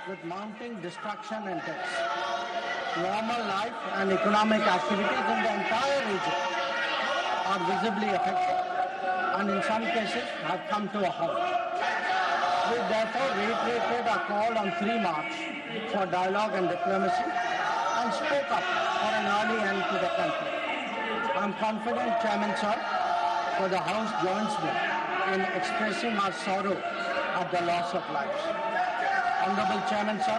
with mounting destruction and deaths. Normal life and economic activities in the entire region are visibly affected and in some cases have come to a halt. We therefore reiterated our call on 3 March for dialogue and diplomacy and spoke up for an early end to the conflict. I am confident, Chairman Sir, that the House joins me in expressing our sorrow at the loss of lives. Honorable Chairman Sir,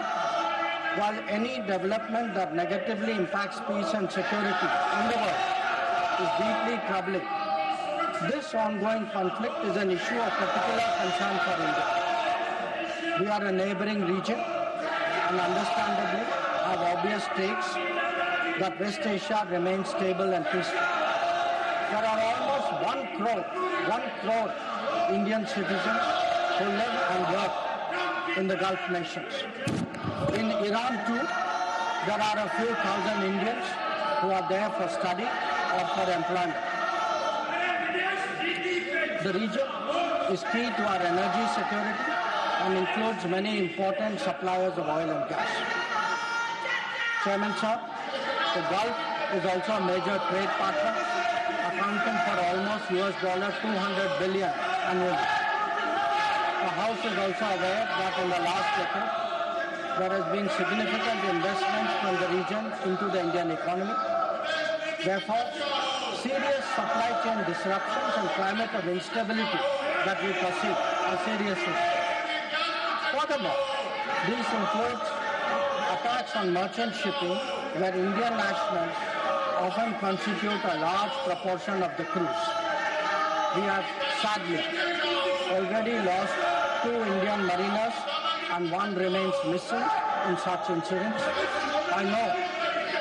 while any development that negatively impacts peace and security in the world is deeply troubling, this ongoing conflict is an issue of particular concern for India. We are a neighboring region and understandably have obvious stakes that West Asia remains stable and peaceful. There are almost 1 crore Indian citizens who live and work in the Gulf nations. In Iran too, there are a few thousand Indians who are there for study or for employment. The region is key to our energy security and includes many important suppliers of oil and gas. Chairman Sir, the Gulf is also a major trade partner, accounting for almost $200 billion annually. The House is also aware that in the last decade, there has been significant investments from the region into the Indian economy. Therefore, serious supply chain disruptions and climate of instability that we perceive are serious issues. Furthermore, these include attacks on merchant shipping, where Indian nationals often constitute a large proportion of the crews. We have sadly already lost 2 Indian mariners and 1 remains missing in such incidents. I know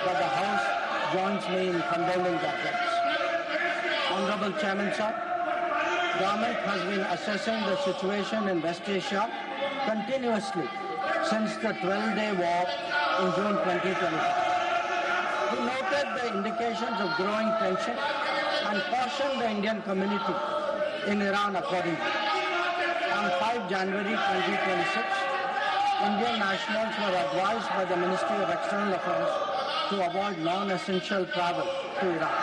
that the House joins me in condoling their deaths. Honorable Chairman Sir, Government has been assessing the situation in West Asia continuously since the 12-day war in June 2020. We noted the indications of growing tension and cautioned the Indian community in Iran accordingly. On 5 January 2026, Indian nationals were advised by the Ministry of External Affairs to avoid non-essential travel to Iran.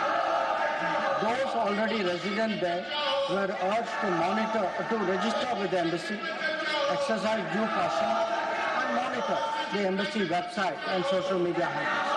Those already resident there were urged to register with the embassy, exercise due caution, and monitor the embassy website and social media handles.